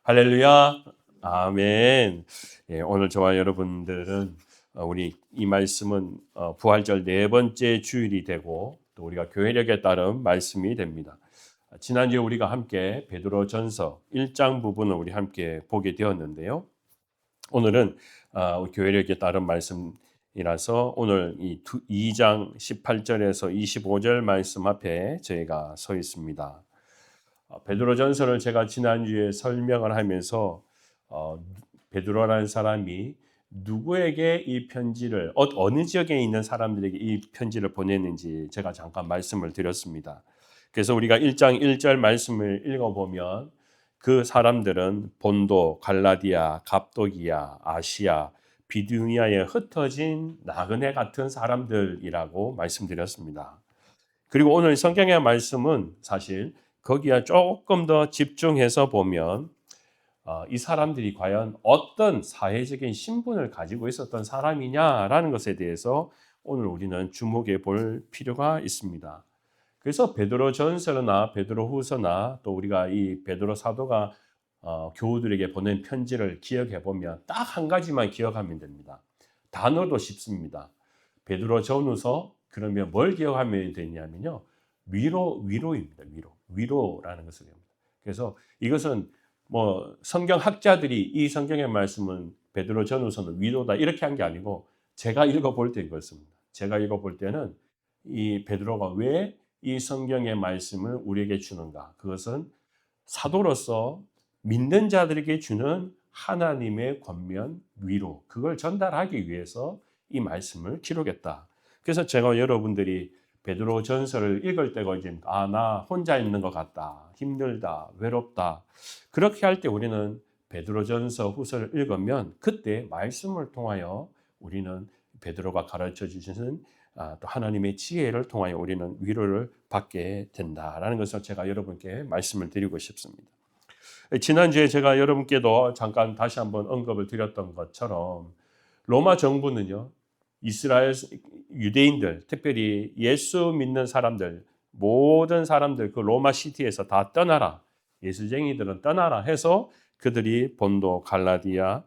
할렐루야. 아멘. 예, 오늘 저와 여러분들은 우리 이 말씀은 부활절 네 번째 주일이 되고 또 우리가 교회력에 따른 말씀이 됩니다. 지난주에 우리가 함께 베드로전서 1장 부분을 우리 함께 보게 되었는데요. 오늘은 교회력에 따른 말씀이라서 오늘 이 2장 18절에서 25절 말씀 앞에 저희가 서 있습니다. 베드로전서를 제가 지난주에 설명을 하면서 베드로라는 사람이 누구에게 이 편지를 어느 지역에 있는 사람들에게 이 편지를 보냈는지 제가 잠깐 말씀을 드렸습니다. 그래서 우리가 1장 1절 말씀을 읽어보면 그 사람들은 본도, 갈라디아, 갑도기아, 아시아, 비두니아에 흩어진 나그네 같은 사람들이라고 말씀드렸습니다. 그리고 오늘 성경의 말씀은 사실 거기에 조금 더 집중해서 보면 이 사람들이 과연 어떤 사회적인 신분을 가지고 있었던 사람이냐라는 것에 대해서 오늘 우리는 주목해 볼 필요가 있습니다. 그래서 베드로전서나 베드로후서나 또 우리가 이 베드로 사도가 교우들에게 보낸 편지를 기억해 보면 딱 한 가지만 기억하면 됩니다. 단어도 쉽습니다. 베드로전후서 그러면 뭘 기억하면 되냐면요. 위로입니다. 위로라는 것을 합니다. 그래서 이것은 뭐 성경학자들이 이 성경의 말씀은 베드로전후서는 위로다 이렇게 한 게 아니고 제가 읽어볼 때 그렇습니다. 제가 읽어볼 때는 이 베드로가 왜 이 성경의 말씀을 우리에게 주는가? 그것은 사도로서 믿는 자들에게 주는 하나님의 권면, 위로, 그걸 전달하기 위해서 이 말씀을 기록했다. 그래서 제가 여러분들이 베드로 전서를 읽을 때가 이제 나 혼자 있는 것 같다, 힘들다, 외롭다. 그렇게 할 때 우리는 베드로 전서 후서를 읽으면 그때 말씀을 통하여 우리는 베드로가 가르쳐 주시는 또 하나님의 지혜를 통하여 우리는 위로를 받게 된다라는 것을 제가 여러분께 말씀을 드리고 싶습니다. 지난주에 제가 여러분께도 잠깐 다시 한번 언급을 드렸던 것처럼 로마 정부는요, 이스라엘 유대인들, 특별히 예수 믿는 사람들, 모든 사람들 그 로마 시티에서 다 떠나라. 예수쟁이들은 떠나라 해서 그들이 본도, 갈라디아,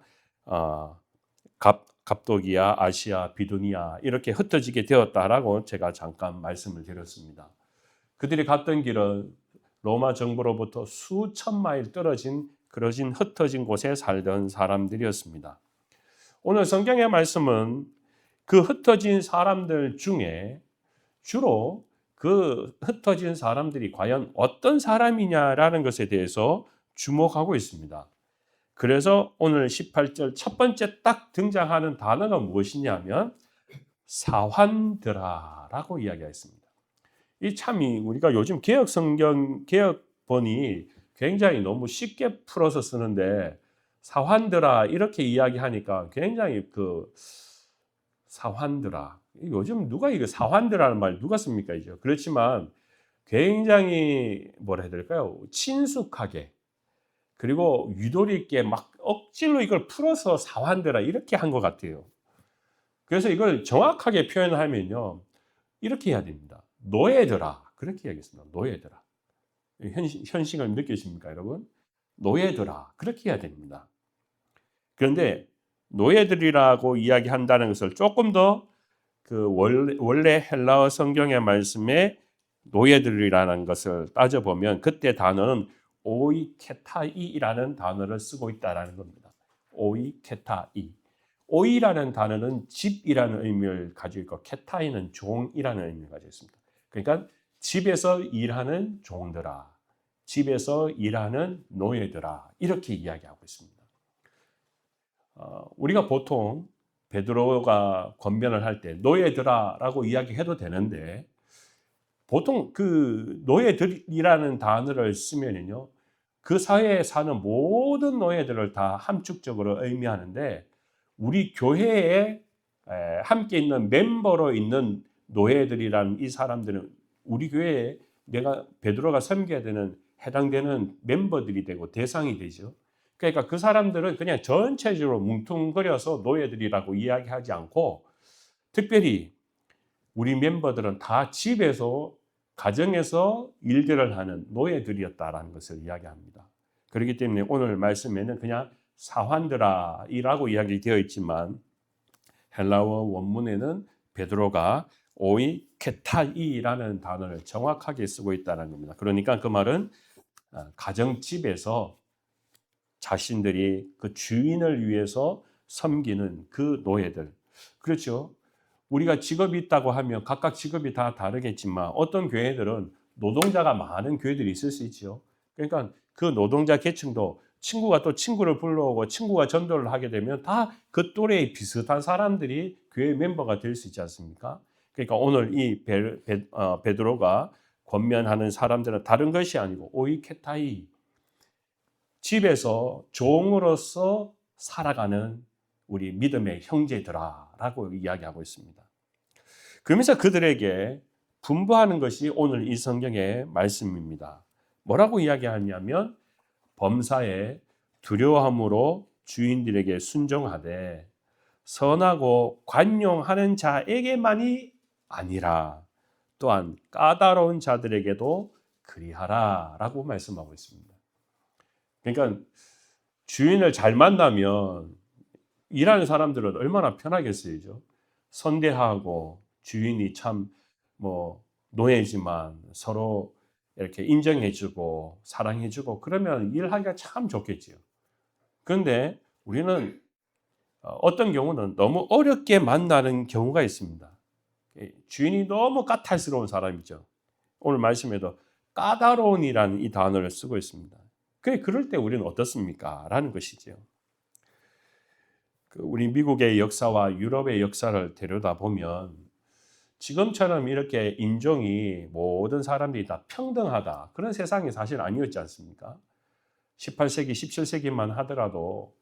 갑도기아, 아시아, 비두니아 이렇게 흩어지게 되었다라고 제가 잠깐 말씀을 드렸습니다. 그들이 갔던 길은 로마 정부로부터 수천 마일 떨어진 그러진 흩어진 곳에 살던 사람들이었습니다. 오늘 성경의 말씀은 그 흩어진 사람들 중에 주로 그 흩어진 사람들이 과연 어떤 사람이냐라는 것에 대해서 주목하고 있습니다. 그래서 오늘 18절 첫 번째 딱 등장하는 단어가 무엇이냐면 사환드라라고 이야기했습니다. 이 참이 우리가 요즘 개혁 성경 개혁본이 굉장히 너무 쉽게 풀어서 쓰는데 사환드라 이렇게 이야기하니까 굉장히 사환드라 요즘 누가 이거 사환드라는 말 누가 씁니까 이제 그렇지만 굉장히 뭐라 해야 될까요? 친숙하게 그리고 유도리 있게 막 억지로 이걸 풀어서 사환드라 이렇게 한 것 같아요. 그래서 이걸 정확하게 표현하면요 이렇게 해야 됩니다. 노예들아 그렇게 이야기했습니다. 노예들아 현실을 느끼십니까 여러분? 노예들아 그렇게 해야 됩니다. 그런데 노예들이라고 이야기한다는 것을 조금 더 그 원래 헬라어 성경의 말씀에 노예들이라는 것을 따져보면 그때 단어는 오이케타이라는 단어를 쓰고 있다는 겁니다. 오이케타이. 오이라는 단어는 집이라는 의미를 가지고 있고 케타이는 종이라는 의미를 가지고 있습니다. 그러니까 집에서 일하는 종들아, 집에서 일하는 노예들아 이렇게 이야기하고 있습니다. 우리가 보통 베드로가 권면을 할 때 노예들아라고 이야기해도 되는데 보통 그 노예들이라는 단어를 쓰면요 그 사회에 사는 모든 노예들을 다 함축적으로 의미하는데 우리 교회에 함께 있는 멤버로 있는 노예들이라는 이 사람들은 우리 교회에 내가 베드로가 섬겨야 되는 해당되는 멤버들이 되고 대상이 되죠. 그러니까 그 사람들은 그냥 전체적으로 뭉뚱그려서 노예들이라고 이야기하지 않고 특별히 우리 멤버들은 다 집에서 가정에서 일들을 하는 노예들이었다라는 것을 이야기합니다. 그렇기 때문에 오늘 말씀에는 그냥 사환들아이라고 이야기되어 있지만 헬라어 원문에는 베드로가 오이케타이라는 단어를 정확하게 쓰고 있다는 겁니다. 그러니까 그 말은 가정집에서 자신들이 그 주인을 위해서 섬기는 그 노예들. 그렇죠. 우리가 직업이 있다고 하면 각각 직업이 다 다르겠지만 어떤 교회들은 노동자가 많은 교회들이 있을 수 있죠. 그러니까 그 노동자 계층도 친구가 또 친구를 불러오고 친구가 전도를 하게 되면 다 그 또래의 비슷한 사람들이 교회 멤버가 될 수 있지 않습니까? 그러니까 오늘 이 베드로가 권면하는 사람들은 다른 것이 아니고 오이케타이, 집에서 종으로서 살아가는 우리 믿음의 형제들아라고 이야기하고 있습니다. 그러면서 그들에게 분부하는 것이 오늘 이 성경의 말씀입니다. 뭐라고 이야기하냐면 범사에 두려워함으로 주인들에게 순종하되 선하고 관용하는 자에게만이 아니라 또한 까다로운 자들에게도 그리하라라고 말씀하고 있습니다. 그러니까 주인을 잘 만나면 일하는 사람들은 얼마나 편하겠어요. 선대하고 주인이 참 노예지만 서로 이렇게 인정해주고 사랑해주고 그러면 일하기가 참 좋겠지요. 그런데 우리는 어떤 경우는 너무 어렵게 만나는 경우가 있습니다. 주인이 너무 까탈스러운 사람이죠. 오늘 말씀에도 까다로운이라는 이 단어를 쓰고 있습니다. 그럴 때 우리는 어떻습니까? 라는 것이죠. 우리 미국의 역사와 유럽의 역사를 들여다보면 지금처럼 이렇게 인종이 모든 사람들이 다 평등하다. 그런 세상이 사실 아니었지 않습니까? 18세기, 17세기만 하더라도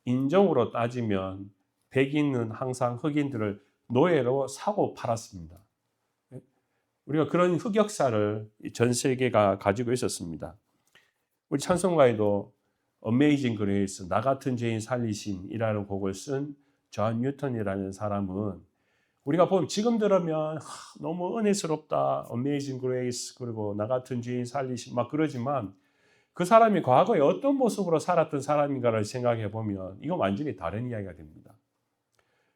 인종으로 따지면 백인은 항상 흑인들을 노예로 사고 팔았습니다. 우리가 그런 흑역사를 전 세계가 가지고 있었습니다. 우리 찬송가에도 Amazing Grace, 나 같은 죄인 살리심이라는 곡을 쓴 존 뉴턴이라는 사람은 우리가 보면 지금 들으면 너무 은혜스럽다, Amazing Grace, 그리고 나 같은 죄인 살리심 막 그러지만 그 사람이 과거에 어떤 모습으로 살았던 사람인가를 생각해 보면 이건 완전히 다른 이야기가 됩니다.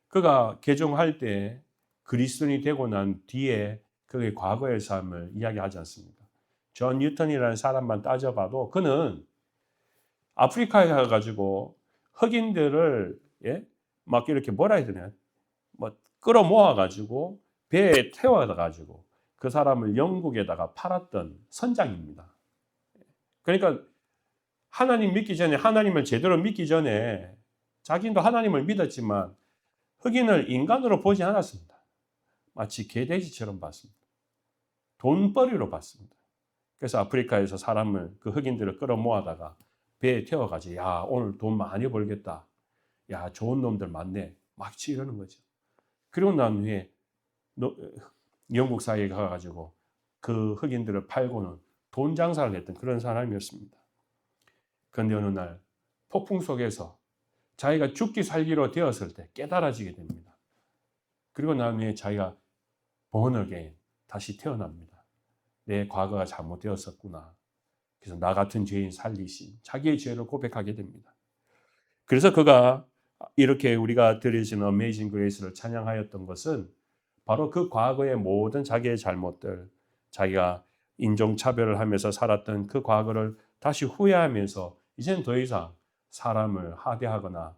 그가 개종할 때 그리스도인이 되고 난 뒤에 그의 과거의 삶을 이야기하지 않습니다. 존 뉴턴이라는 사람만 따져봐도 그는 아프리카에 가가지고 흑인들을 막 이렇게 뭐라 해야 되나 끌어모아가지고 배에 태워가지고 그 사람을 영국에다가 팔았던 선장입니다. 그러니까 하나님 믿기 전에 하나님을 제대로 믿기 전에 자기도 하나님을 믿었지만 흑인을 인간으로 보지 않았습니다. 마치 개돼지처럼 봤습니다. 돈벌이로 봤습니다. 그래서 아프리카에서 사람을 그 흑인들을 끌어모아다가 배에 태워가지고 야 오늘 돈 많이 벌겠다. 야 좋은 놈들 많네. 막 이러는 거죠. 그리고 난 후에 영국 사회에 가가지고 그 흑인들을 팔고는 돈 장사를 했던 그런 사람이었습니다. 그런데 어느 날 폭풍 속에서 자기가 죽기 살기로 되었을 때 깨달아지게 됩니다. 그리고 난 후에 자기가 born again, 다시 태어납니다. 내 과거가 잘못되었었구나. 그래서 나 같은 죄인 살리신 자기의 죄를 고백하게 됩니다. 그래서 그가 이렇게 우리가 드려지는 Amazing Grace를 찬양하였던 것은 바로 그 과거의 모든 자기의 잘못들, 자기가 인종차별을 하면서 살았던 그 과거를 다시 후회하면서 이제는 더 이상 사람을 하대하거나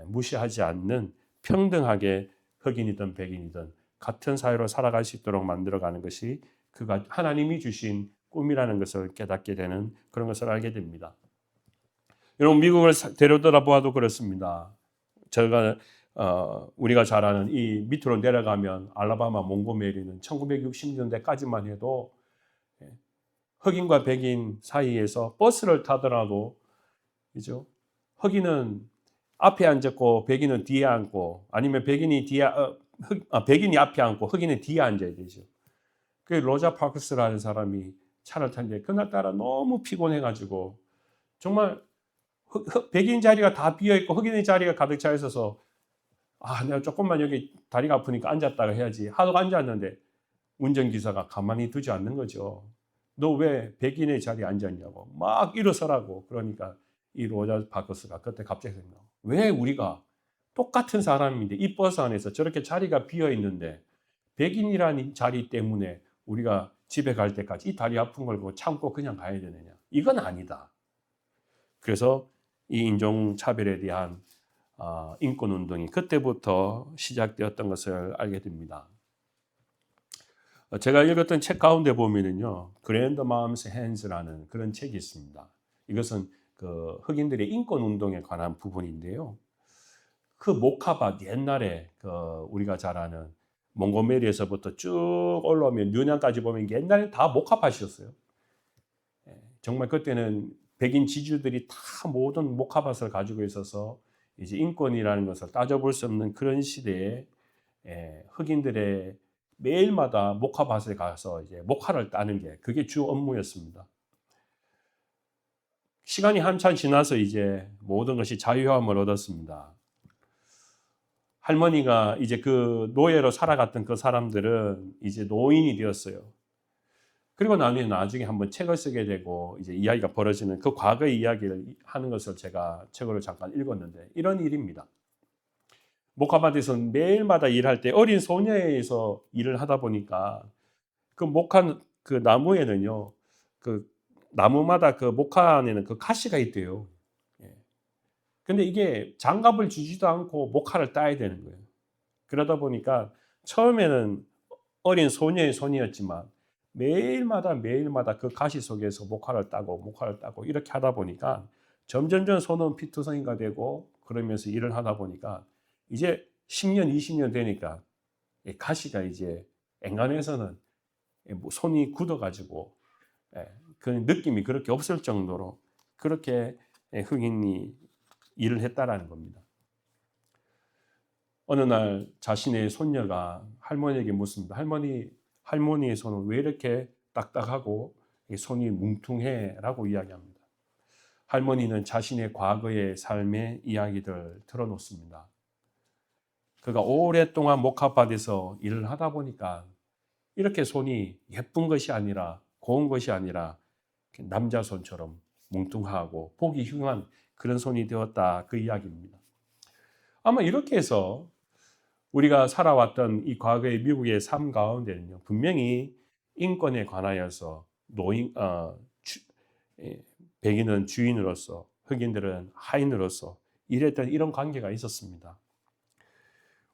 무시하지 않는 평등하게 흑인이든 백인이든 같은 사회로 살아갈 수 있도록 만들어가는 것이 그가 하나님이 주신 꿈이라는 것을 깨닫게 되는 그런 것을 알게 됩니다. 여러분 미국을 데려다보아도 그렇습니다. 우리가 잘 아는 이 밑으로 내려가면 알라바마 몽고메리는 1960년대까지만 해도 흑인과 백인 사이에서 버스를 타더라도 그죠? 흑인은 앞에 앉았고 백인은 뒤에 앉고 아니면 백인이 앞에 앉고 흑인은 뒤에 앉아야 되죠. 그 로자 파크스라는 사람이 차를 타는데 그날따라 너무 피곤해가지고 정말 백인 자리가 다 비어있고 흑인의 자리가 가득 차 있어서 내가 조금만 여기 다리가 아프니까 앉았다가 해야지 하고 앉았는데 운전기사가 가만히 두지 않는 거죠. 너 왜 백인의 자리에 앉았냐고 막 일어서라고. 그러니까 이 로자 파커스가 그때 갑자기 생각나고, 왜 우리가 똑같은 사람인데 이 버스 안에서 저렇게 자리가 비어 있는데 백인이라는 자리 때문에 우리가 집에 갈 때까지 이 다리 아픈 걸 참고 그냥 가야 되느냐? 이건 아니다. 그래서 이 인종차별에 대한 인권운동이 그때부터 시작되었던 것을 알게 됩니다. 제가 읽었던 책 가운데 보면은요, 그랜드맘스 핸즈라는 그런 책이 있습니다. 이것은 그 흑인들의 인권운동에 관한 부분인데요. 그 모카밭 옛날에 그 우리가 잘 아는 몽고메리에서부터 쭉 올라오면 뉴난까지 보면 옛날에 다 모카밭이었어요. 정말 그때는 백인 지주들이 다 모든 모카밭을 가지고 있어서 이제 인권이라는 것을 따져볼 수 없는 그런 시대에 흑인들의 매일마다 모카밭에 가서 이제 모카를 따는 게 그게 주 업무였습니다. 시간이 한참 지나서 이제 모든 것이 자유함을 얻었습니다. 할머니가 이제 그 노예로 살아갔던 그 사람들은 이제 노인이 되었어요. 그리고 나중에 한번 책을 쓰게 되고 이제 이야기가 벌어지는 그 과거의 이야기를 하는 것을 제가 책으로 잠깐 읽었는데 이런 일입니다. 모카밭에서 매일마다 일할 때 어린 소녀에서 일을 하다 보니까 그 목화 그 나무에는요, 그 나무마다 그 목화 안에는 그 가시가 있대요. 근데 이게 장갑을 주지도 않고 목화를 따야 되는 거예요. 그러다 보니까 처음에는 어린 소녀의 손이었지만 매일마다 그 가시 속에서 목화를 따고 이렇게 하다 보니까 점점점 손은 피투성이가 되고 그러면서 일을 하다 보니까 이제 10년, 20년 되니까 가시가 이제 엔간해서는 손이 굳어가지고 그 느낌이 그렇게 없을 정도로 그렇게 흑인이 일을 했다라는 겁니다. 어느 날 자신의 손녀가 할머니에게 묻습니다. 할머니의 손은 왜 이렇게 딱딱하고 손이 뭉퉁해? 라고 이야기합니다. 할머니는 자신의 과거의 삶의 이야기들을 털어놓습니다. 그가 오랫동안 목화밭에서 일을 하다 보니까 이렇게 손이 예쁜 것이 아니라 고운 것이 아니라 남자 손처럼 뭉퉁하고 보기 흉한 그런 손이 되었다, 그 이야기입니다. 아마 이렇게 해서 우리가 살아왔던 이 과거의 미국의 삶 가운데는요, 분명히 인권에 관하여서 백인은 주인으로서 흑인들은 하인으로서 일했던 이런 관계가 있었습니다.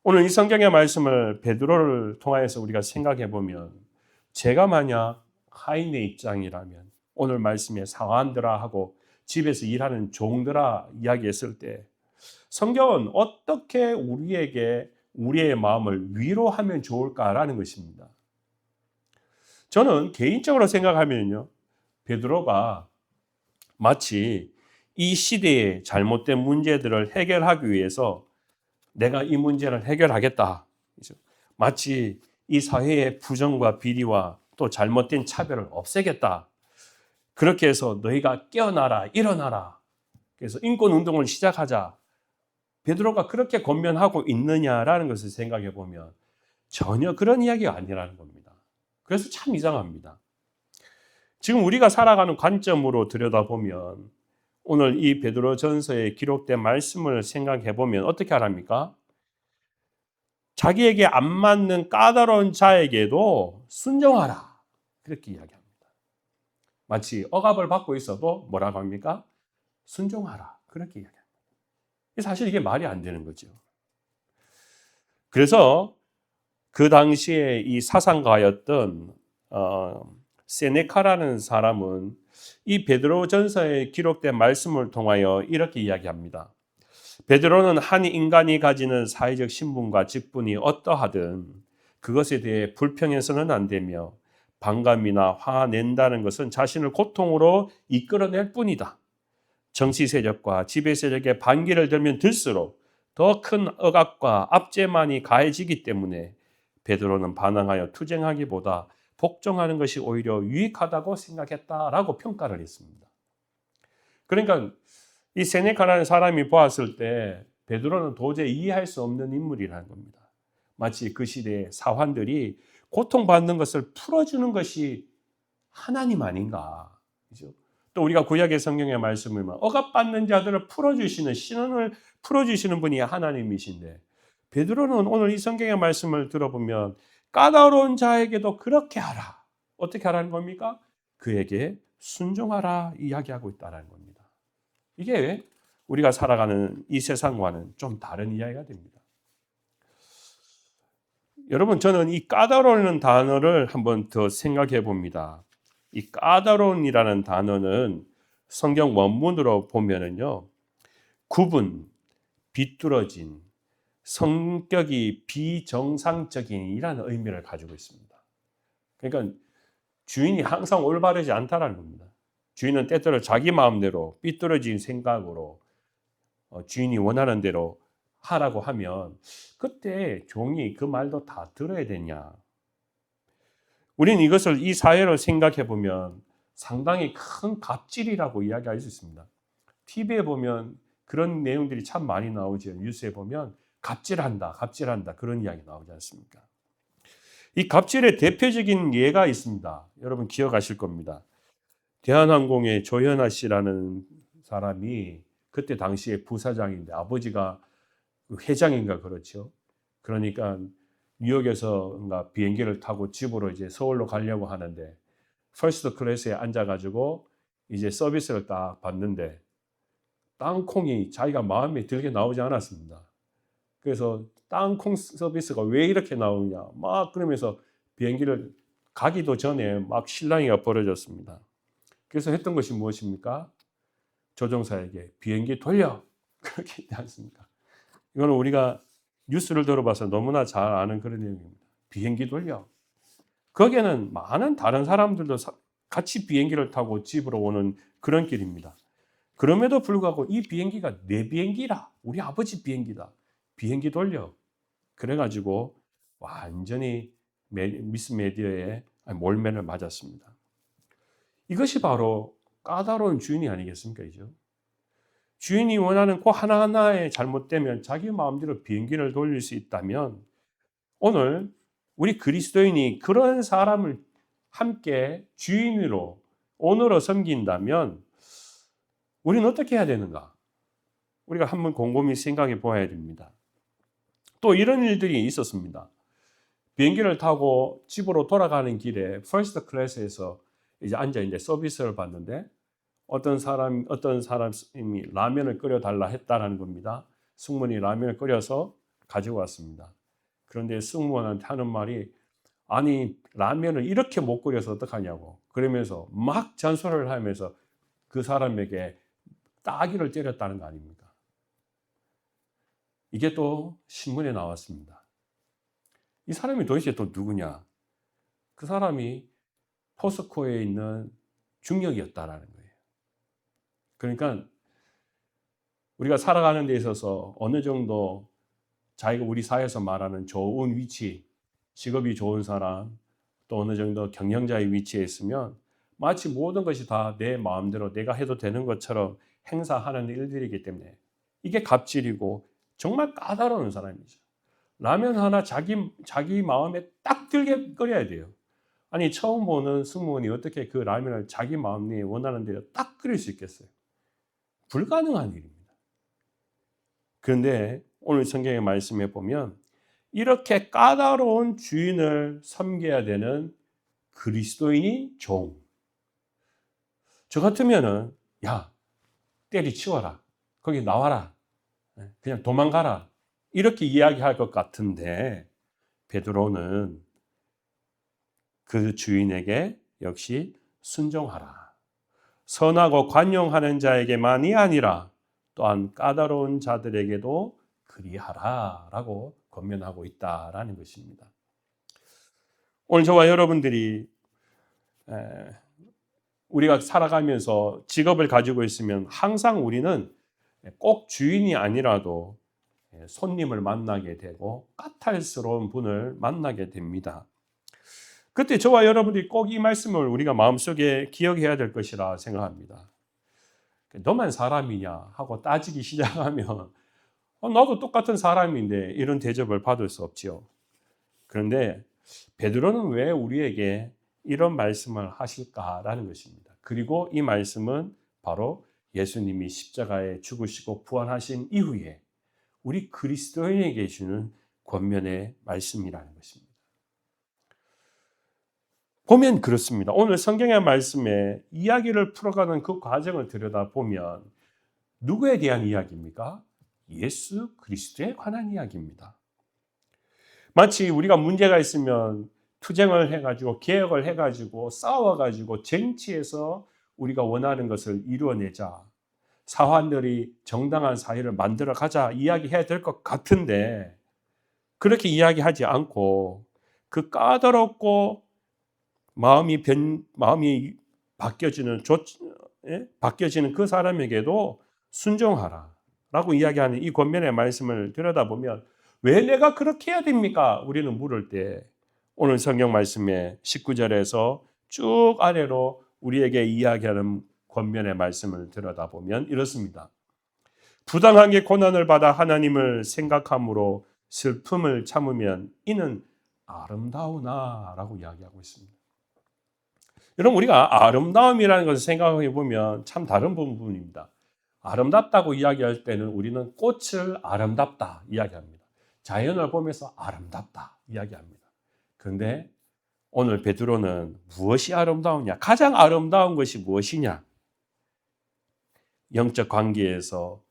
오늘 이 성경의 말씀을 베드로를 통하여서 우리가 생각해 보면, 제가 만약 하인의 입장이라면 오늘 말씀에 상한들아 하고 집에서 일하는 종들아 이야기했을 때 성경은 어떻게 우리에게 우리의 마음을 위로하면 좋을까라는 것입니다. 저는 개인적으로 생각하면요, 베드로가 마치 이 시대의 잘못된 문제들을 해결하기 위해서 내가 이 문제를 해결하겠다, 마치 이 사회의 부정과 비리와 또 잘못된 차별을 없애겠다, 그렇게 해서 너희가 깨어나라, 일어나라, 그래서 인권운동을 시작하자, 베드로가 그렇게 권면하고 있느냐라는 것을 생각해 보면 전혀 그런 이야기가 아니라는 겁니다. 그래서 참 이상합니다. 지금 우리가 살아가는 관점으로 들여다보면 오늘 이 베드로전서에 기록된 말씀을 생각해 보면 어떻게 하랍니까? 자기에게 안 맞는 까다로운 자에게도 순종하라, 그렇게 이야기합니다. 마치 억압을 받고 있어도 뭐라고 합니까? 순종하라, 그렇게 이야기합니다. 사실 이게 말이 안 되는 거죠. 그래서 그 당시에 이 사상가였던 세네카라는 사람은 이 베드로전서에 기록된 말씀을 통하여 이렇게 이야기합니다. 베드로는 한 인간이 가지는 사회적 신분과 직분이 어떠하든 그것에 대해 불평해서는 안 되며 반감이나 화낸다는 것은 자신을 고통으로 이끌어낼 뿐이다. 정치 세력과 지배 세력의 반기를 들면 들수록 더 큰 억압과 압제만이 가해지기 때문에 베드로는 반항하여 투쟁하기보다 복종하는 것이 오히려 유익하다고 생각했다라고 평가를 했습니다. 그러니까 이 세네카라는 사람이 보았을 때 베드로는 도저히 이해할 수 없는 인물이라는 겁니다. 마치 그 시대의 사환들이 고통받는 것을 풀어주는 것이 하나님 아닌가. 그죠? 또 우리가 구약의 성경의 말씀을 억압받는 자들을 풀어주시는, 신원을 풀어주시는 분이 하나님이신데, 베드로는 오늘 이 성경의 말씀을 들어보면 까다로운 자에게도 그렇게 하라. 어떻게 하라는 겁니까? 그에게 순종하라 이야기하고 있다는 겁니다. 이게 우리가 살아가는 이 세상과는 좀 다른 이야기가 됩니다. 여러분, 저는 이 까다로운 단어를 한번 더 생각해 봅니다. 이 까다로운이라는 단어는 성경 원문으로 보면은요, 구분, 비뚤어진, 성격이 비정상적인이라는 의미를 가지고 있습니다. 그러니까 주인이 항상 올바르지 않다라는 겁니다. 주인은 때때로 자기 마음대로 삐뚤어진 생각으로 주인이 원하는 대로 하라고 하면 그때 종이 그 말도 다 들어야 되냐? 우리는 이것을 이 사회를 생각해 보면 상당히 큰 갑질이라고 이야기할 수 있습니다. TV에 보면 그런 내용들이 참 많이 나오죠. 뉴스에 보면 갑질한다, 갑질한다 그런 이야기 나오지 않습니까? 이 갑질의 대표적인 예가 있습니다. 여러분 기억하실 겁니다. 대한항공의 조현아 씨라는 사람이 그때 당시에 부사장인데 아버지가 회장인가 그렇죠. 그러니까 뉴욕에서 비행기를 타고 집으로 이제 서울로 가려고 하는데 퍼스트 클래스에 앉아가지고 이제 서비스를 딱 받는데 땅콩이 자기가 마음에 들게 나오지 않았습니다. 그래서 땅콩 서비스가 왜 이렇게 나오냐 막 그러면서 비행기를 가기도 전에 막 실랑이가 벌어졌습니다. 그래서 했던 것이 무엇입니까? 조종사에게 비행기 돌려 그렇게 했지 않습니까? 이거는 우리가 뉴스를 들어봐서 너무나 잘 아는 그런 내용입니다. 비행기 돌려. 거기에는 많은 다른 사람들도 같이 비행기를 타고 집으로 오는 그런 길입니다. 그럼에도 불구하고 이 비행기가 내 비행기라. 우리 아버지 비행기다. 비행기 돌려. 그래가지고 완전히 미스 메디어에 몰매를 맞았습니다. 이것이 바로 까다로운 주인이 아니겠습니까? 이죠? 주인이 원하는 그 하나하나에 잘못되면 자기 마음대로 비행기를 돌릴 수 있다면 오늘 우리 그리스도인이 그런 사람을 함께 주인으로 오너로 섬긴다면 우리는 어떻게 해야 되는가? 우리가 한번 곰곰이 생각해 보아야 됩니다. 또 이런 일들이 있었습니다. 비행기를 타고 집으로 돌아가는 길에 퍼스트 클래스에서 이제 앉아 이제 서비스를 받는데 어떤 사람이 라면을 끓여 달라 했다라는 겁니다. 승무원이 라면을 끓여서 가지고 왔습니다. 그런데 승무원한테 하는 말이 아니 라면을 이렇게 못 끓여서 어떡하냐고 그러면서 막 잔소리를 하면서 그 사람에게 따귀를 때렸다는 거 아닙니까? 이게 또 신문에 나왔습니다. 이 사람이 도대체 또 누구냐? 그 사람이 포스코에 있는 중역이었다라는 거예요. 그러니까 우리가 살아가는 데 있어서 어느 정도 자기가 우리 사회에서 말하는 좋은 위치, 직업이 좋은 사람, 또 어느 정도 경영자의 위치에 있으면 마치 모든 것이 다 내 마음대로 내가 해도 되는 것처럼 행사하는 일들이기 때문에 이게 갑질이고 정말 까다로운 사람이죠. 라면 하나 자기 마음에 딱 들게 끓여야 돼요. 아니 처음 보는 승무원이 어떻게 그 라면을 자기 마음에 원하는 대로 딱 끓일 수 있겠어요? 불가능한 일입니다. 그런데 오늘 성경의 말씀에 보면 이렇게 까다로운 주인을 섬겨야 되는 그리스도인이 종. 저 같으면은 야 때리치워라. 거기 나와라. 그냥 도망가라. 이렇게 이야기할 것 같은데 베드로는 그 주인에게 역시 순종하라. 선하고 관용하는 자에게만이 아니라 또한 까다로운 자들에게도 그리하라 라고 권면하고 있다라는 것입니다. 오늘 저와 여러분들이 우리가 살아가면서 직업을 가지고 있으면 항상 우리는 꼭 주인이 아니라도 손님을 만나게 되고 까탈스러운 분을 만나게 됩니다. 그때 저와 여러분들이 꼭 이 말씀을 우리가 마음속에 기억해야 될 것이라 생각합니다. 너만 사람이냐 하고 따지기 시작하면 나도 똑같은 사람인데 이런 대접을 받을 수 없지요. 그런데 베드로는 왜 우리에게 이런 말씀을 하실까라는 것입니다. 그리고 이 말씀은 바로 예수님이 십자가에 죽으시고 부활하신 이후에 우리 그리스도인에게 주는 권면의 말씀이라는 것입니다. 보면 그렇습니다. 오늘 성경의 말씀에 이야기를 풀어가는 그 과정을 들여다보면 누구에 대한 이야기입니까? 예수 그리스도에 관한 이야기입니다. 마치 우리가 문제가 있으면 투쟁을 해가지고 개혁을 해가지고 싸워가지고 쟁취해서 우리가 원하는 것을 이루어내자, 사환들이 정당한 사회를 만들어 가자 이야기해야 될 것 같은데 그렇게 이야기하지 않고 그 까다롭고 마음이 바뀌어지는 바뀌어지는 그 사람에게도 순종하라라고 이야기하는 이 권면의 말씀을 들여다보면 왜 내가 그렇게 해야 됩니까? 우리는 물을 때 오늘 성경 말씀의 19절에서 쭉 아래로 우리에게 이야기하는 권면의 말씀을 들여다보면 이렇습니다. 부당하게 고난을 받아 하나님을 생각함으로 슬픔을 참으면 이는 아름다우나라고 이야기하고 있습니다. 여러분 우리가 아름다움이라는 것을 생각해 보면 참 다른 부분입니다. 아름답다고 이야기할 때는 우리는 꽃을 아름답다 이야기합니다. 자연을 보면서 아름답다 이야기합니다. 그런데 오늘 베드로는 무엇이 아름다우냐? 가장 아름다운 것이 무엇이냐? 영적 관계에서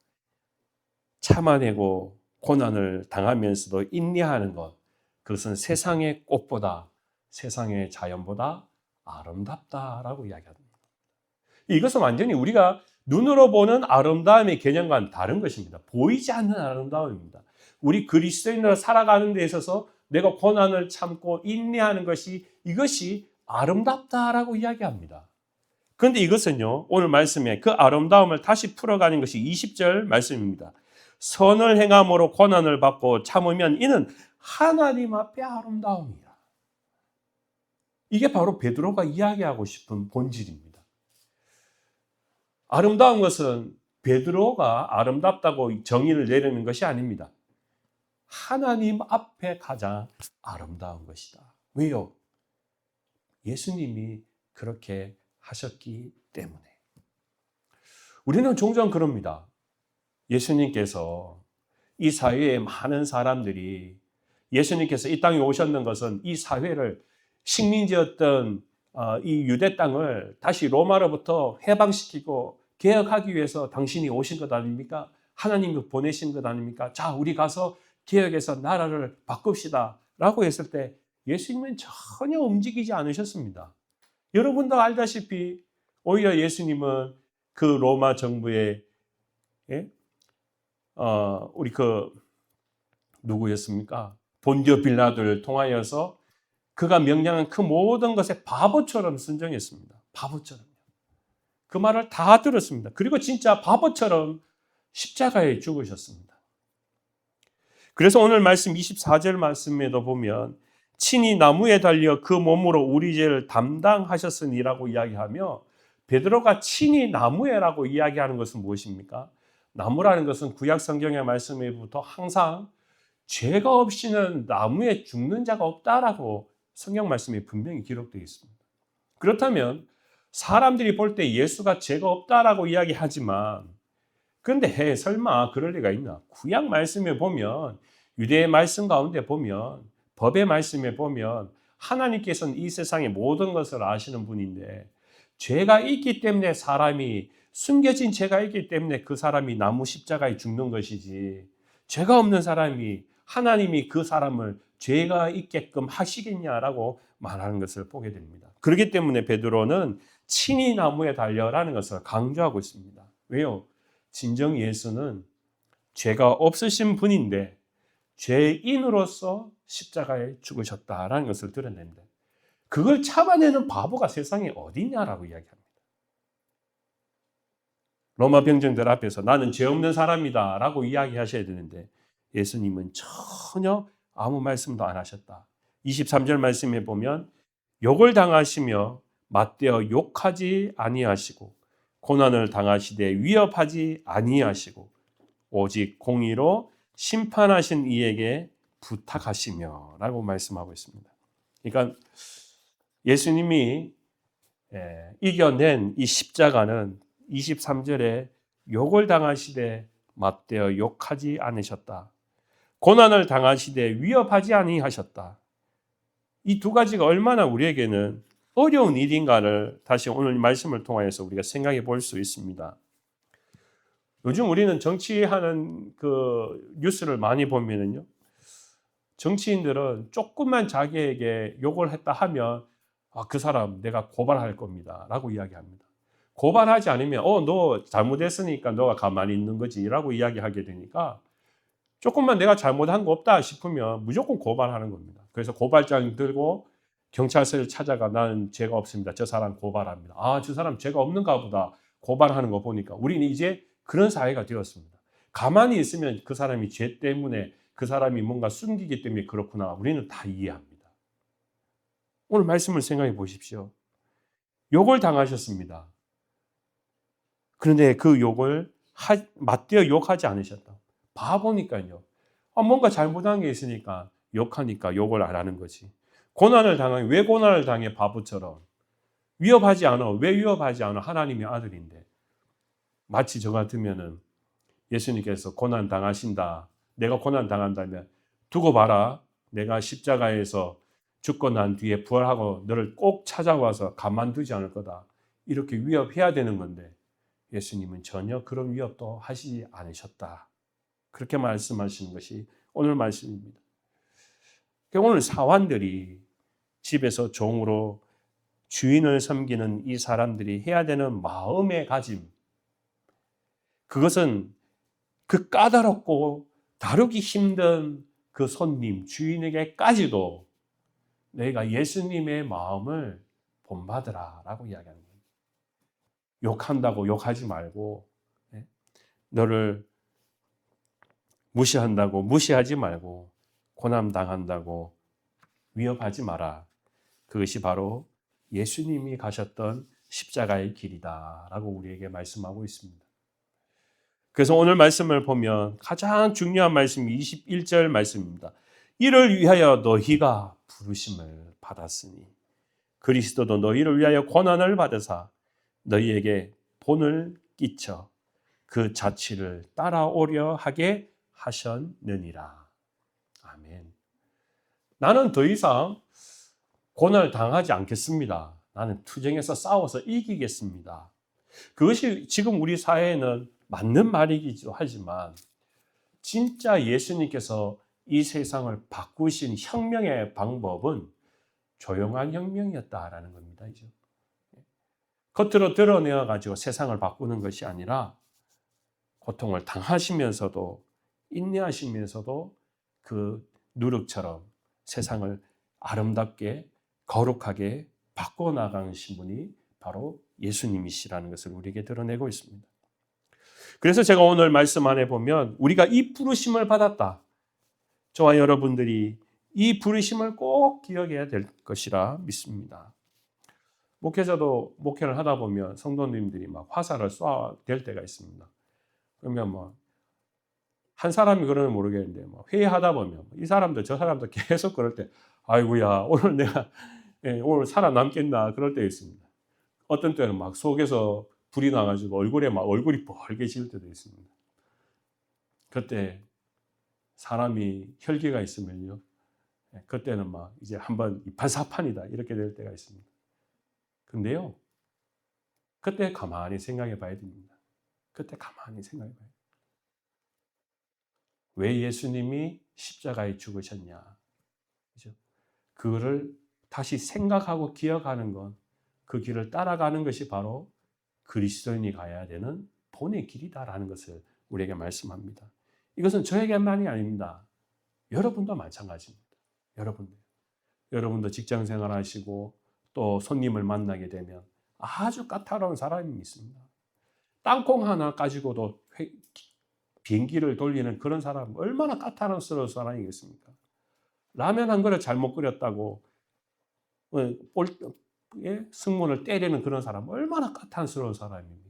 참아내고 고난을 당하면서도 인내하는 것, 그것은 세상의 꽃보다, 세상의 자연보다 아름답다라고 이야기합니다. 이것은 완전히 우리가 눈으로 보는 아름다움의 개념과는 다른 것입니다. 보이지 않는 아름다움입니다. 우리 그리스도인으로 살아가는 데 있어서 내가 고난을 참고 인내하는 것이 이것이 아름답다라고 이야기합니다. 그런데 이것은요, 오늘 말씀에 그 아름다움을 다시 풀어가는 것이 20절 말씀입니다. 선을 행함으로 고난을 받고 참으면 이는 하나님 앞에 아름다움이라. 이게 바로 베드로가 이야기하고 싶은 본질입니다. 아름다운 것은 베드로가 아름답다고 정의를 내리는 것이 아닙니다. 하나님 앞에 가장 아름다운 것이다. 왜요? 예수님이 그렇게 하셨기 때문에. 우리는 종종 그럽니다. 예수님께서 이 사회에 많은 사람들이 예수님께서 이 땅에 오셨는 것은 이 사회를 식민지였던 이 유대 땅을 다시 로마로부터 해방시키고 개혁하기 위해서 당신이 오신 것 아닙니까? 하나님이 보내신 것 아닙니까? 자, 우리 가서 개혁해서 나라를 바꿉시다 라고 했을 때 예수님은 전혀 움직이지 않으셨습니다. 여러분도 알다시피 오히려 예수님은 그 로마 정부의 우리 누구였습니까? 본디오 빌라도를 통하여서 그가 명령한 그 모든 것에 바보처럼 순종했습니다. 바보처럼. 그 말을 다 들었습니다. 그리고 진짜 바보처럼 십자가에 죽으셨습니다. 그래서 오늘 말씀 24절 말씀에도 보면 친히 나무에 달려 그 몸으로 우리 죄를 담당하셨으니라고 이야기하며 베드로가 친히 나무에라고 이야기하는 것은 무엇입니까? 나무라는 것은 구약 성경의 말씀에부터 항상 죄가 없이는 나무에 죽는 자가 없다라고 성경 말씀에 분명히 기록되어 있습니다. 그렇다면 사람들이 볼 때 예수가 죄가 없다라고 이야기하지만 그런데 설마 그럴 리가 있나? 구약 말씀에 보면 유대의 말씀 가운데 보면 법의 말씀에 보면 하나님께서는 이 세상의 모든 것을 아시는 분인데 죄가 있기 때문에 사람이 숨겨진 죄가 있기 때문에 그 사람이 나무 십자가에 죽는 것이지 죄가 없는 사람이 하나님이 그 사람을 죄가 있게끔 하시겠냐라고 말하는 것을 보게 됩니다. 그렇기 때문에 베드로는 친히 나무에 달려라는 것을 강조하고 있습니다. 왜요? 진정 예수는 죄가 없으신 분인데 죄인으로서 십자가에 죽으셨다라는 것을 드러낸다. 그걸 참아내는 바보가 세상에 어디 있냐라고 이야기합니다. 로마 병정들 앞에서 나는 죄 없는 사람이다 라고 이야기하셔야 되는데 예수님은 전혀 아무 말씀도 안 하셨다. 23절 말씀에 보면 욕을 당하시며 맞대어 욕하지 아니하시고 고난을 당하시되 위협하지 아니하시고 오직 공의로 심판하신 이에게 부탁하시며 라고 말씀하고 있습니다. 그러니까 예수님이 이겨낸 이 십자가는 23절에 욕을 당하시되 맞대어 욕하지 않으셨다. 고난을 당하시되 위협하지 아니하셨다. 이 두 가지가 얼마나 우리에게는 어려운 일인가를 다시 오늘 말씀을 통해서 우리가 생각해 볼 수 있습니다. 요즘 우리는 정치하는 그 뉴스를 많이 보면은요, 정치인들은 조금만 자기에게 욕을 했다 하면 그 사람 내가 고발할 겁니다 라고 이야기합니다. 고발하지 않으면 너 잘못했으니까 너가 가만히 있는 거지 라고 이야기하게 되니까 조금만 내가 잘못한 거 없다 싶으면 무조건 고발하는 겁니다. 그래서 고발장 들고 경찰서를 찾아가 나는 죄가 없습니다. 저 사람 고발합니다. 저 사람 죄가 없는가 보다 고발하는 거 보니까 우리는 이제 그런 사회가 되었습니다. 가만히 있으면 그 사람이 죄 때문에 그 사람이 뭔가 숨기기 때문에 그렇구나. 우리는 다 이해합니다. 오늘 말씀을 생각해 보십시오. 욕을 당하셨습니다. 그런데 그 욕을 맞대어 욕하지 않으셨다. 바보니까요. 뭔가 잘못한 게 있으니까 욕하니까 욕을 안 하는 거지. 고난을 당하면 왜 고난을 당해 바보처럼. 위협하지 않아. 왜 위협하지 않아? 하나님의 아들인데. 마치 저 같으면은 예수님께서 고난 당하신다. 내가 고난 당한다면 두고 봐라. 내가 십자가에서 죽고 난 뒤에 부활하고 너를 꼭 찾아와서 가만두지 않을 거다. 이렇게 위협해야 되는 건데 예수님은 전혀 그런 위협도 하시지 않으셨다. 그렇게 말씀하시는 것이 오늘 말씀입니다. 오늘 사환들이 집에서 종으로 주인을 섬기는 이 사람들이 해야 되는 마음의 가짐, 그것은 그 까다롭고 다루기 힘든 그 손님, 주인에게까지도 너희가 예수님의 마음을 본받으라 라고 이야기하는 거예요. 욕한다고 욕하지 말고, 너를 무시한다고 무시하지 말고, 고난당한다고 위협하지 마라. 그것이 바로 예수님이 가셨던 십자가의 길이다 라고 우리에게 말씀하고 있습니다. 그래서 오늘 말씀을 보면 가장 중요한 말씀이 21절 말씀입니다. 이를 위하여 너희가 부르심을 받았으니 그리스도도 너희를 위하여 고난을 받으사 너희에게 본을 끼쳐 그 자취를 따라오려 하게 하셨느니라. 아멘. 나는 더 이상 고난을 당하지 않겠습니다. 나는 투쟁해서 싸워서 이기겠습니다. 그것이 지금 우리 사회에는 맞는 말이기도 하지만 진짜 예수님께서 이 세상을 바꾸신 혁명의 방법은 조용한 혁명이었다라는 겁니다. 이제. 겉으로 드러내어 가지고 세상을 바꾸는 것이 아니라 고통을 당하시면서도 인내하시면서도 그 누룩처럼 세상을 아름답게 거룩하게 바꿔나가신 분이 바로 예수님이시라는 것을 우리에게 드러내고 있습니다. 그래서 제가 오늘 말씀 안에 보면 우리가 이 부르심을 받았다. 저와 여러분들이 이 부르심을 꼭 기억해야 될 것이라 믿습니다. 목회자도 목회를 하다 보면 성도님들이 막 화살을 쏴댈 때가 있습니다. 그러면 한 사람이 그러면 모르겠는데 회의하다 보면 이 사람도 저 사람도 계속 그럴 때 아이고야 오늘 내가 오늘 살아남겠나 그럴 때 있습니다. 어떤 때는 막 속에서 불이 나가지고 얼굴이 빨개질 때도 있습니다. 그때 사람이 혈기가 있으면요, 그때는 이제 한번 이판사판이다 이렇게 될 때가 있습니다. 근데요, 그때 가만히 생각해 봐야 됩니다. 그때 가만히 생각해 봐야 됩니다. 왜 예수님이 십자가에 죽으셨냐? 그죠? 그거를 다시 생각하고 기억하는 것, 그 길을 따라가는 것이 바로 그리스도인이 가야 되는 본의 길이다라는 것을 우리에게 말씀합니다. 이것은 저에게만이 아닙니다. 여러분도 마찬가지입니다. 여러분도 직장 생활하시고 또 손님을 만나게 되면 아주 까다로운 사람이 있습니다. 땅콩 하나 가지고도 비행기를 돌리는 그런 사람 얼마나 까다로운 사람이겠습니까? 라면 한 그릇 잘못 끓였다고 승문을 때리는 그런 사람 얼마나 까탈스러운 사람입니까?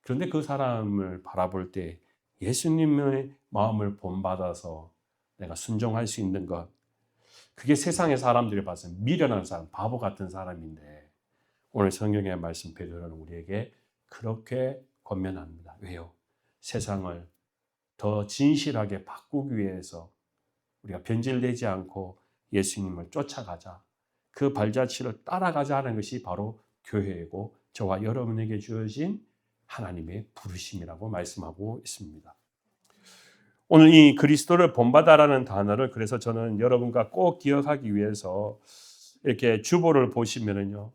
그런데 그 사람을 바라볼 때 예수님의 마음을 본받아서 내가 순종할 수 있는 것, 그게 세상의 사람들이 봐서 미련한 사람, 바보 같은 사람인데 오늘 성경의 말씀 베드로는 우리에게 그렇게 권면합니다. 왜요? 세상을 더 진실하게 바꾸기 위해서 우리가 변질되지 않고 예수님을 쫓아가자. 그 발자취를 따라가자는 것이 바로 교회이고 저와 여러분에게 주어진 하나님의 부르심이라고 말씀하고 있습니다. 오늘 이 그리스도를 본받아라는 단어를 그래서 저는 여러분과 꼭 기억하기 위해서 이렇게 주보를 보시면은요.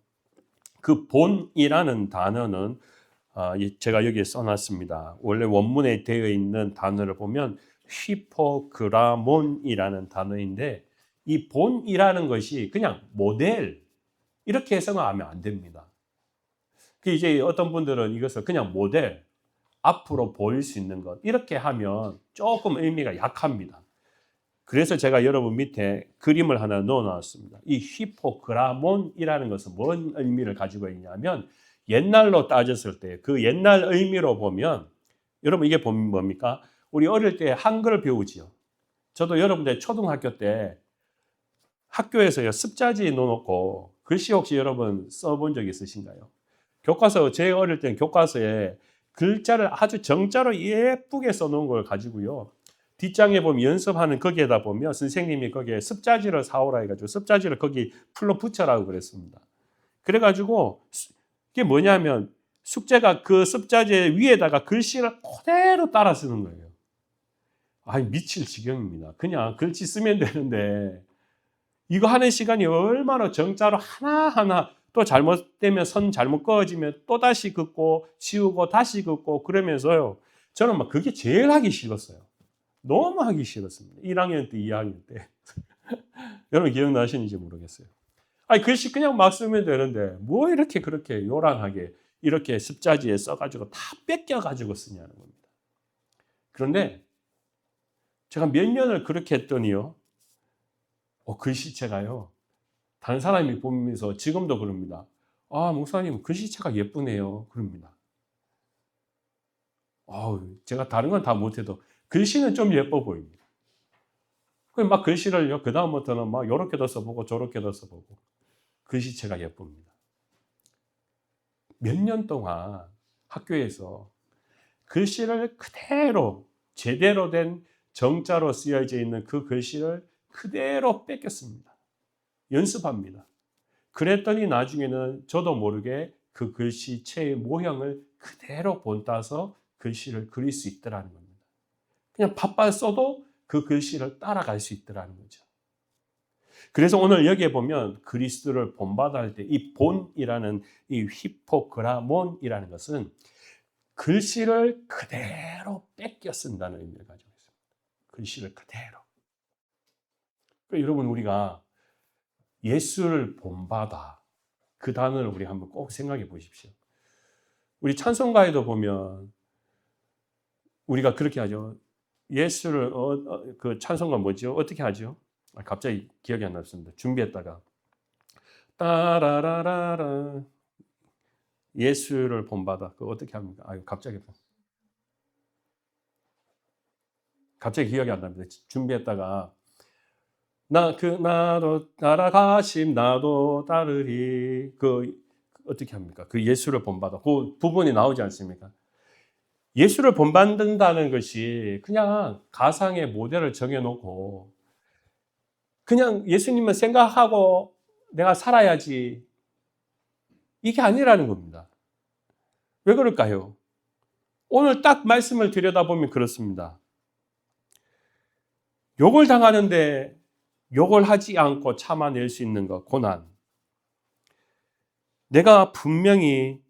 그 본이라는 단어는 제가 여기에 써놨습니다. 원래 원문에 되어 있는 단어를 보면 히포그라몬이라는 단어인데 이 본이라는 것이 그냥 모델 이렇게 해석하면 안 됩니다. 그 이제 어떤 분들은 이것을 그냥 모델 앞으로 보일 수 있는 것 이렇게 하면 조금 의미가 약합니다. 그래서 제가 여러분 밑에 그림을 하나 넣어놨습니다. 이 히포그라몬이라는 것은 뭔 의미를 가지고 있냐면 옛날로 따졌을 때 그 옛날 의미로 보면 여러분 이게 보면 뭡니까? 우리 어릴 때 한글 배우지요. 저도 여러분들 초등학교 때 학교에서요 습자지 넣어놓고 글씨 혹시 여러분 써본 적 있으신가요? 교과서 제 어릴 때는 교과서에 글자를 아주 정자로 예쁘게 써놓은 걸 가지고요. 뒷장에 보면 연습하는 거기에다 보면 선생님이 거기에 습자지를 사오라 해가지고 습자지를 거기 풀로 붙여라고 그랬습니다. 그래가지고 이게 뭐냐면 숙제가 그 습자지 위에다가 글씨를 그대로 따라 쓰는 거예요. 아니 미칠 지경입니다. 그냥 글씨 쓰면 되는데 이거 하는 시간이 얼마나 정자로 하나하나 또 잘못되면 선 잘못 그어지면 또 다시 긋고 지우고 다시 긋고 그러면서요. 저는 막 그게 제일 하기 싫었어요. 너무 하기 싫었습니다. 1학년 때, 2학년 때. 여러분 기억나시는지 모르겠어요. 아니 글씨 그냥 막 쓰면 되는데 뭐 이렇게 그렇게 요란하게 이렇게 습자지에 써가지고 다 뺏겨가지고 쓰냐는 겁니다. 그런데 제가 몇 년을 그렇게 했더니요. 글씨체가요. 다른 사람이 보면서 지금도 그럽니다. 아, 목사님 글씨체가 예쁘네요. 그럽니다. 제가 다른 건 다 못해도 글씨는 좀 예뻐 보입니다. 막 글씨를요, 그 다음부터는 막 요렇게도 써보고 저렇게도 써보고 글씨체가 예쁩니다. 몇 년 동안 학교에서 글씨를 그대로 제대로 된 정자로 쓰여져 있는 그 글씨를 그대로 뺏겼습니다. 연습합니다. 그랬더니 나중에는 저도 모르게 그 글씨체의 모형을 그대로 본따서 글씨를 그릴 수 있더라는 겁니다. 그냥 바빠 써도 그 글씨를 따라갈 수 있더라는 거죠. 그래서 오늘 여기에 보면 그리스도를 본받아 할 때 이 본이라는 이 히포그라몬이라는 것은 글씨를 그대로 뺏겨 쓴다는 의미를 가지고 있습니다. 글씨를 그대로. 그러니까 여러분 우리가 예수를 본받아 그 단어를 우리 한번 꼭 생각해 보십시오. 우리 찬송가에도 보면 우리가 그렇게 하죠. 예수를 그 찬송가 뭐죠? 어떻게 하죠? 갑자기 기억이 안 났습니다. 준비했다가 따라라라라 예수를 본받아 그 어떻게 합니까? 갑자기 기억이 안 납니다. 준비했다가 나도 따라가심 나도 따르리 어떻게 합니까? 그 예수를 본받아 그 부분이 나오지 않습니까? 예수를 본받는다는 것이 그냥 가상의 모델을 정해놓고 그냥 예수님을 생각하고 내가 살아야지 이게 아니라는 겁니다. 왜 그럴까요? 오늘 딱 말씀을 들여다보면 그렇습니다. 욕을 당하는데 욕을 하지 않고 참아낼 수 있는 것, 고난. 내가 분명히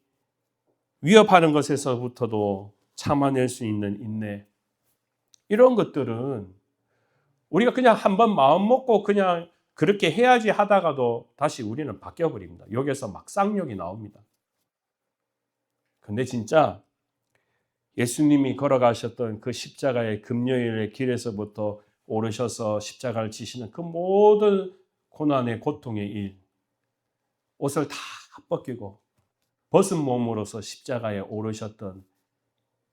위협하는 것에서부터도 참아낼 수 있는 인내. 이런 것들은 우리가 그냥 한번 마음 먹고 그냥 그렇게 해야지 하다가도 다시 우리는 바뀌어버립니다. 여기서 막 쌍욕이 나옵니다. 근데 진짜 예수님이 걸어가셨던 그 십자가의 금요일의 길에서부터 오르셔서 십자가를 지시는 그 모든 고난의 고통의 일, 옷을 다 벗기고 벗은 몸으로서 십자가에 오르셨던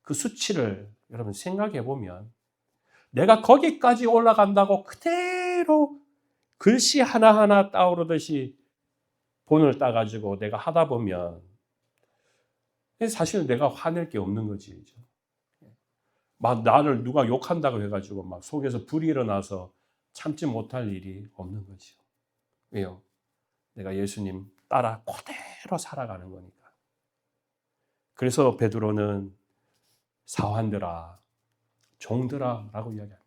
그 수치를 여러분 생각해 보면 내가 거기까지 올라간다고 그대로 글씨 하나하나 따오르듯이 본을 따가지고 내가 하다 보면 사실 내가 화낼 게 없는 거지. 막 나를 누가 욕한다고 해가지고 막 속에서 불이 일어나서 참지 못할 일이 없는 거죠. 왜요? 내가 예수님 따라 그대로 살아가는 거니까. 그래서 베드로는 사환들아, 종들아 라고 이야기합니다.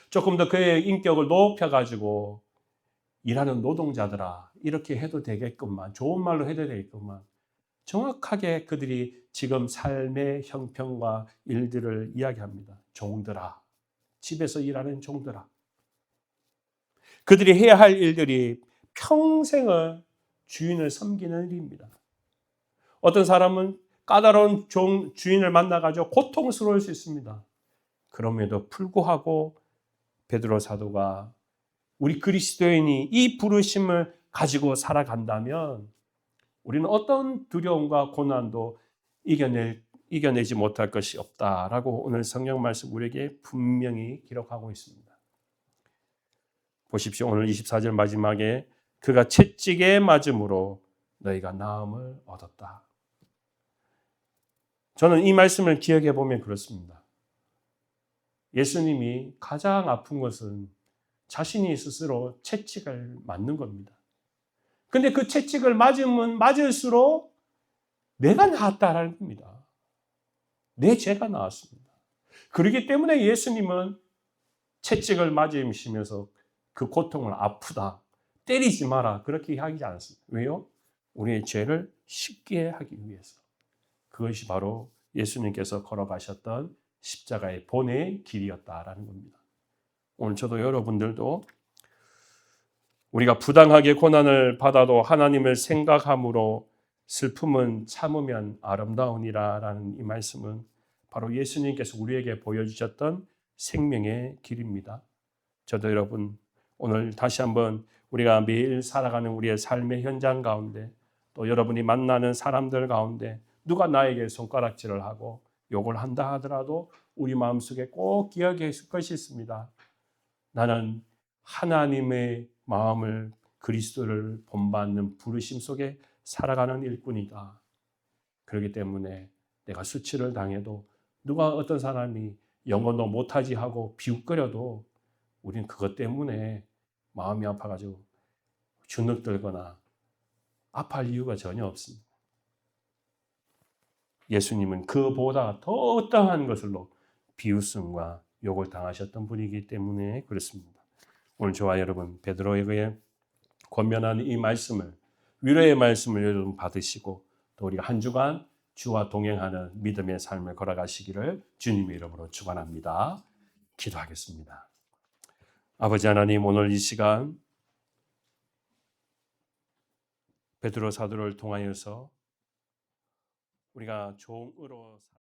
조금 더 그의 인격을 높여가지고 일하는 노동자들아 이렇게 해도 되겠구만. 좋은 말로 해도 되겠구만. 정확하게 그들이 지금 삶의 형편과 일들을 이야기합니다. 종들아, 집에서 일하는 종들아. 그들이 해야 할 일들이 평생을 주인을 섬기는 일입니다. 어떤 사람은 까다로운 주인을 만나가지고 고통스러울 수 있습니다. 그럼에도 불구하고 베드로 사도가 우리 그리스도인이 이 부르심을 가지고 살아간다면 우리는 어떤 두려움과 고난도 이겨내지 못할 것이 없다라고 오늘 성경 말씀 우리에게 분명히 기록하고 있습니다. 보십시오. 오늘 24절 마지막에 그가 채찍에 맞음으로 너희가 나음을 얻었다. 저는 이 말씀을 기억해 보면 그렇습니다. 예수님이 가장 아픈 것은 자신이 스스로 채찍을 맞는 겁니다. 근데 그 채찍을 맞으면 맞을수록 내가 나았다라는 겁니다. 내 죄가 나았습니다. 그렇기 때문에 예수님은 채찍을 맞으시면서 그 고통을 아프다, 때리지 마라 그렇게 하지 않습니다. 왜요? 우리의 죄를 쉽게 하기 위해서. 그것이 바로 예수님께서 걸어가셨던 십자가의 본의 길이었다라는 겁니다. 오늘 저도 여러분들도 우리가 부당하게 고난을 받아도 하나님을 생각함으로 슬픔은 참으면 아름다우니라라는 이 말씀은 바로 예수님께서 우리에게 보여주셨던 생명의 길입니다. 저도 여러분 오늘 다시 한번 우리가 매일 살아가는 우리의 삶의 현장 가운데 또 여러분이 만나는 사람들 가운데 누가 나에게 손가락질을 하고 욕을 한다 하더라도 우리 마음속에 꼭 기억해 줄 것이 있습니다. 나는 하나님의 마음을 그리스도를 본받는 부르심 속에 살아가는 일꾼이다. 그렇기 때문에 내가 수치를 당해도 누가 어떤 사람이 영어도 못하지 하고 비웃거려도 우리는 그것 때문에 마음이 아파가지고 주눅들거나 아파할 이유가 전혀 없습니다. 예수님은 그보다 더 어떠한 것을로 비웃음과 욕을 당하셨던 분이기 때문에 그렇습니다. 오늘 저와 여러분 베드로에게 권면하는 이 말씀을 위로의 말씀을 여러분 받으시고 또 우리가 한 주간 주와 동행하는 믿음의 삶을 걸어가시기를 주님의 이름으로 축원합니다. 기도하겠습니다. 아버지 하나님 오늘 이 시간 베드로 사도를 통하여서 우리가 종으로